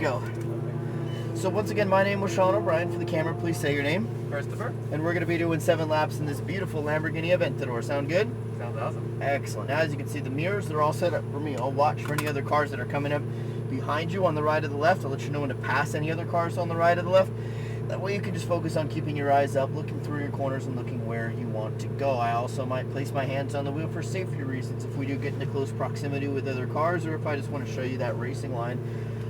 go. So once again, my name was Sean O'Brien. For the camera, please say your name. Christopher. And we're going to be doing 7 laps in this beautiful Lamborghini Aventador. Sound good? Sounds awesome. Excellent. Now, as you can see, the mirrors, they're all set up for me. I'll watch for any other cars that are coming up behind you on the right or the left. I'll let you know when to pass any other cars on the right or the left. That way you can just focus on keeping your eyes up, looking through your corners and looking where you want to go. I also might place my hands on the wheel for safety reasons if we do get into close proximity with other cars, or if I just want to show you that racing line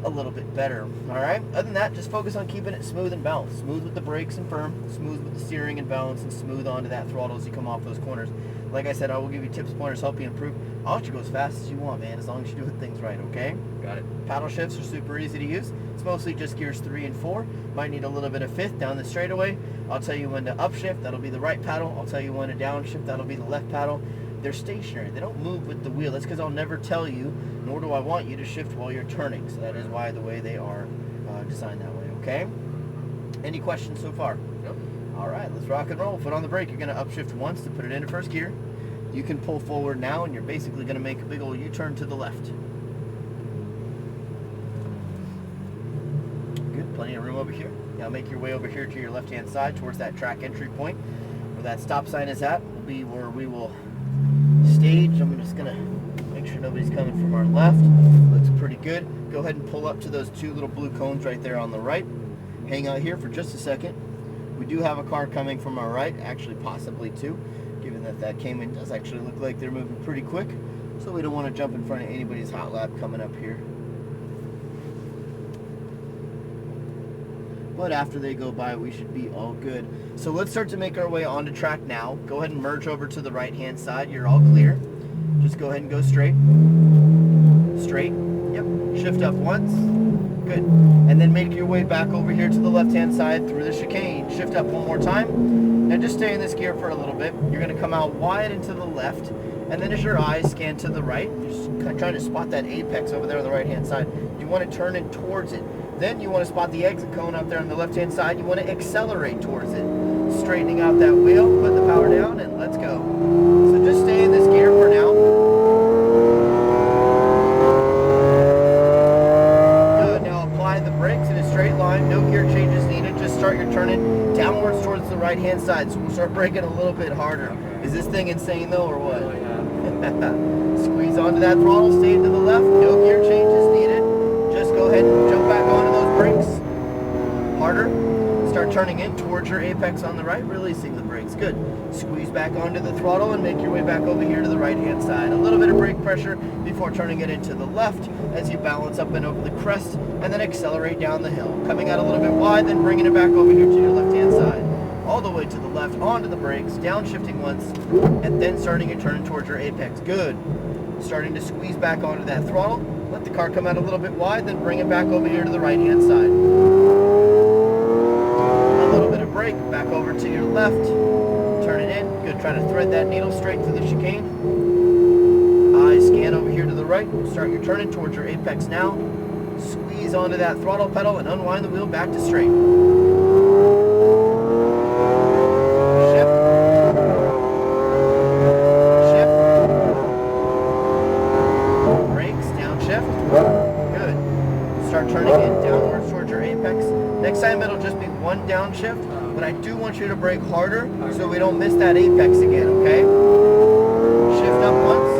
a little bit better. Alright, other than that, just focus on keeping it smooth and balanced. Smooth with the brakes and firm, smooth with the steering and balance, and smooth onto that throttle as you come off those corners. Like I said, I will give you tips, pointers, help you improve. I'll let you go as fast as you want, man, as long as you're doing things right, okay? Got it. Paddle shifts are super easy to use. It's mostly just gears 3 and 4. Might need a little bit of 5th down the straightaway. I'll tell you when to upshift, that'll be the right paddle. I'll tell you when to downshift, that'll be the left paddle. They're stationary. They don't move with the wheel. That's because I'll never tell you, nor do I want you to shift while you're turning. So that is why the way they are designed that way, okay? Any questions so far? Nope. All right, let's rock and roll. Foot on the brake. You're going to upshift once to put it into first gear. You can pull forward now, and you're basically going to make a big old U-turn to the left. Good, plenty of room over here. Now make your way over here to your left-hand side towards that track entry point. Where that stop sign is at will be where we will stage. I'm just going to make sure nobody's coming from our left. Looks pretty good. Go ahead and pull up to those 2 little blue cones right there on the right. Hang out here for just a second. We do have a car coming from our right, actually possibly 2. Given that that came in, does actually look like they're moving pretty quick, so we don't want to jump in front of anybody's hot lap coming up here. But after they go by, we should be all good. So let's start to make our way onto track now. Go ahead and merge over to the right hand side. You're all clear. Just go ahead and go straight. Straight. Yep. Shift up once. Good. And then make your way back over here to the left hand side through the chicane. Shift up one more time. Now just stay in this gear for a little bit. You're going to come out wide and to the left, and then as your eyes scan to the right, you're just kind of trying to spot that apex over there on the right hand side. You want to turn in towards it. Then you want to spot the exit cone up there on the left hand side. You want to accelerate towards it. Straightening out that wheel, put the power down, and let's go. So just stay in this gear for now. Good, now apply the brakes in a straight line. No gear changes needed. Just start your turning downwards towards the right hand side, so we'll start braking a little bit harder. Okay. Is this thing insane though, or what? Oh, yeah. Squeeze onto that throttle, stay to the left, no gear changes needed. Just go ahead and jump back onto those brakes. Harder. Start turning in towards your apex on the right, releasing the brakes. Good. Squeeze back onto the throttle and make your way back over here to the right hand side. A little bit of brake pressure before turning it into the left as you balance up and over the crest, and then accelerate down the hill. Coming out a little bit wide, then bringing it back over here to your left hand side. All the way to the left, onto the brakes, downshifting once, and then starting your turn towards your apex. Good. Starting to squeeze back onto that throttle. Let the car come out a little bit wide, then bring it back over here to the right hand side. A little bit of brake, back over to your left. Turn it in. Good. Try to thread that needle straight through the chicane. Eyes scan over here to the right. Start your turning towards your apex now. Squeeze onto that throttle pedal and unwind the wheel back to straight. Turning in downwards towards your apex. Next time it'll just be one downshift, but I do want you to brake harder so we don't miss that apex again, okay? Shift up once.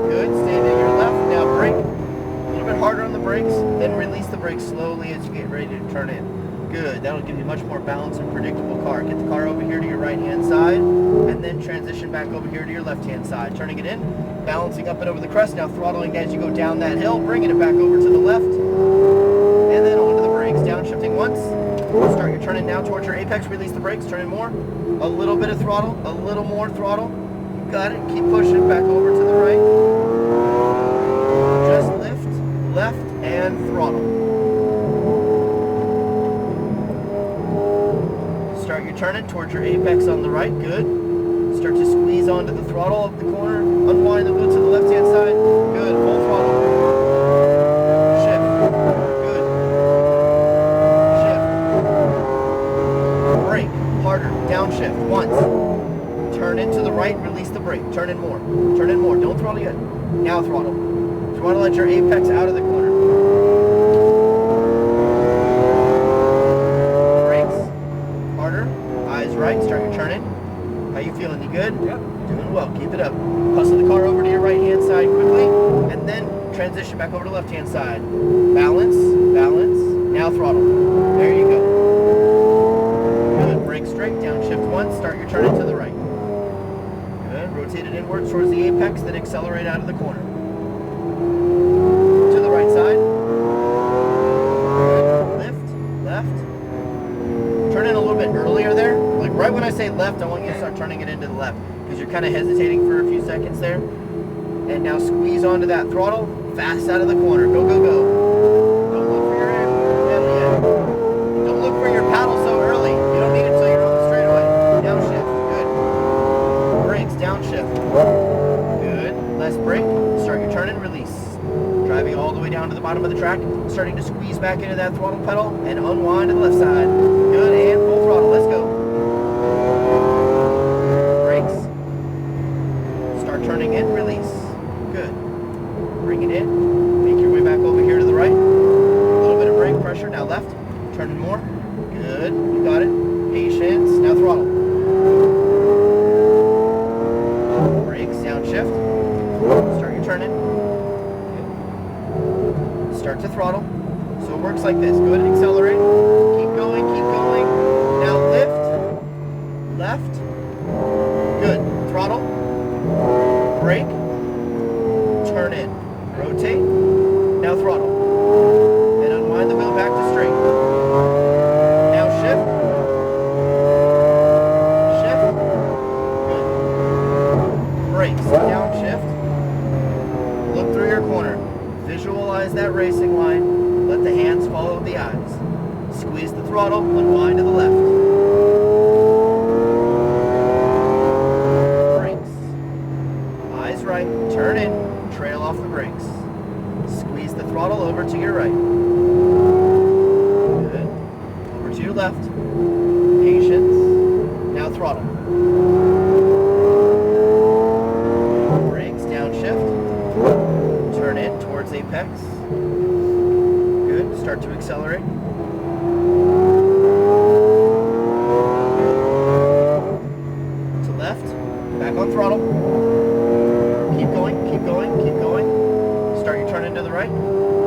Good. Stay to your left. Now brake. A little bit harder on the brakes, then release the brakes slowly as you get ready to turn in. Good. That'll give you a much more balanced and predictable car. Get the car over here to your right hand side, and then transition back over here to your left hand side. Turning it in, balancing up and over the crest. Now throttling as you go down that hill, bringing it back over to the left. And then onto the brakes, downshifting once. Start your turning now towards your apex, release the brakes, turn in more. A little bit of throttle, a little more throttle. You got it, keep pushing back over to the right. Just lift, left, and throttle. Start your turning towards your apex on the right, good. Start to squeeze onto the throttle of the corner, unwind the wheel to the left hand side, good, full throttle. Downshift once. Turn into the right, release the brake. Turn in more. Turn in more. Don't throttle yet. Now throttle. Throttle at your apex out of the corner. left-hand side. Balance, balance. Now throttle. There you go. Good. Brake straight, downshift once. Start your turn into the right. Good. Rotate it inwards towards the apex, then accelerate out of the corner. To the right side. Good. Lift, left. Turn in a little bit earlier there. Like right when I say left, I want you to start turning it into the left because you're kind of hesitating for a few seconds there. And now squeeze onto that throttle, fast out of the corner. Go, go, go. Don't look for your pedal yet. Don't look for your paddle so early. You don't need it until you're on the straightaway. Downshift, good. Brakes, downshift. Good. Less brake, start your turn and release. Driving all the way down to the bottom of the track, starting to squeeze back into that throttle pedal and unwind to the left side. Good, and full throttle, let's go. Brakes. Start turning in, release. Good. Bring it in. Make your way back over here to the right. A little bit of brake pressure. Now left. Turning more. Good. You got it. Patience. Now throttle. Brakes. Downshift. Start your turn in. Good. Start to throttle. So it works like this. Go ahead and accelerate. Keep going. Keep going. Now lift. Left. Good. Throttle. Brake. Turn in, rotate, now throttle, and unwind the wheel back to straight. Now shift, good. Brakes, downshift, look through your corner, visualize that racing line, let the hands follow the eyes. Squeeze the throttle, unwind to the left. Brakes, eyes right, turn in. Trail off the brakes. Squeeze the throttle over to your right. Good. Over to your left. Patience. Now throttle. Brakes, downshift. Turn in towards apex. Good. Start to accelerate. To left. Back on throttle. Keep going, keep going, keep going. Start your turn into the right.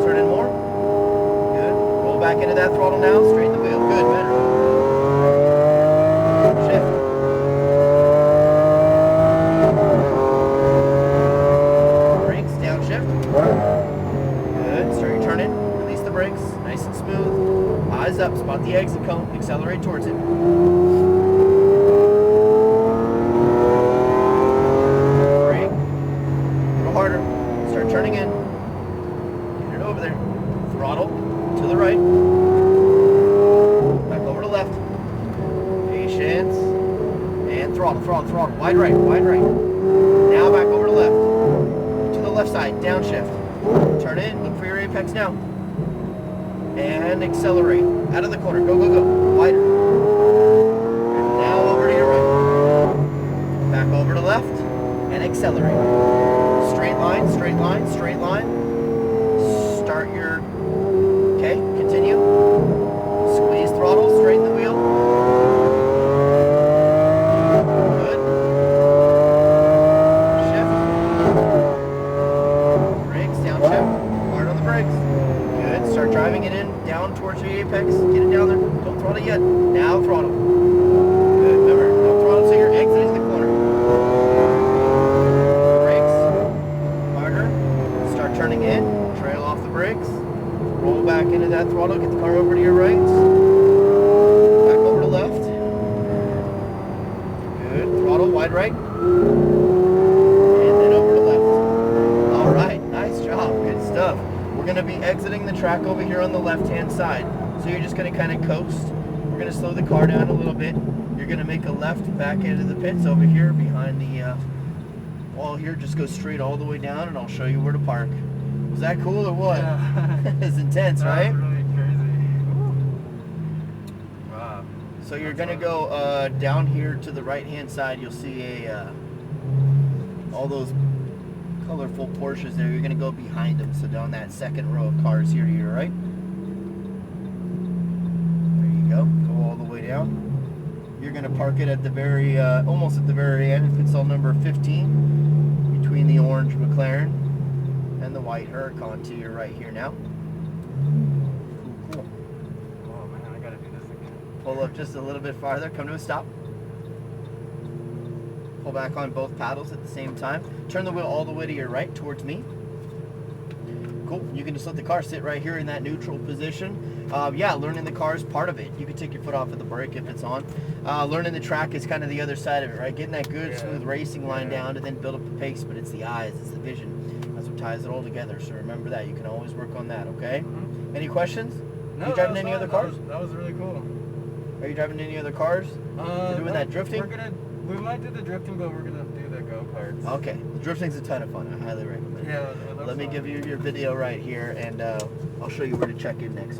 Turn in more. Good. Roll back into that throttle now. Straighten the wheel. Good, better. Shift. Brakes, downshift. Good. Start your turn in. Release the brakes. Nice and smooth. Eyes up. Spot the exit cone. Accelerate towards it. Harder. Start turning in. Get it over there. Throttle to the right. Back over to left. Patience. And throttle, throttle, throttle. Wide right, wide right. Now back over to left. To the left side. Downshift. Turn in. Look for your apex now. And accelerate. Out of the corner. Go, go, go. Wider. And now over to your right. Back over to left. And accelerate. Straight line, straight line, straight line. Start your, okay, continue. Squeeze throttle, straighten the wheel. Good. Shift. Brakes, downshift. Hard on the brakes. Good. Start driving it in, down towards your apex. Get it down there. Don't throttle yet. Now throttle. Good. Remember, don't throttle so you're exiting the corner. Turning in, trail off the brakes, roll back into that throttle, get the car over to your right, back over to left, good, throttle, wide right, and then over to left. Alright, nice job, good stuff. We're going to be exiting the track over here on the left hand side, so you're just going to kind of coast. We're going to slow the car down a little bit. You're going to make a left back into the pits over here behind the wall here. Just go straight all the way down and I'll show you where to park. Was that cool or what? Yeah. It's intense, right? That's really crazy. Wow. So you're gonna go down here to the right hand side. You'll see all those colorful Porsches there. You're gonna go behind them. So down that second row of cars here to your right. There you go. Go all the way down. You're gonna park it at the very, almost at the very end. If it's all number 15, between the orange McLaren And the white Huracan to your right here now. Cool. Oh man, I gotta do this again. Pull up just a little bit farther. Come to a stop. Pull back on both paddles at the same time. Turn the wheel all the way to your right towards me. Cool. You can just let the car sit right here in that neutral position. Yeah, learning the car is part of it. You can take your foot off of the brake if it's on. Learning the track is kind of the other side of it, right? Getting that good, smooth racing line down to then build up the pace, but it's the eyes, it's the vision. That's what ties it all together. So remember that. You can always work on that, okay? Mm-hmm. Any questions? No, you driving any other cars? That was really cool. Are you driving any other cars? You're doing that drifting? We might do the drifting, but we're gonna do the go-karts. Okay, the drifting's a ton of fun. I highly recommend it. Yeah, Let me give you your video right here, and I'll show you where to check in next, okay?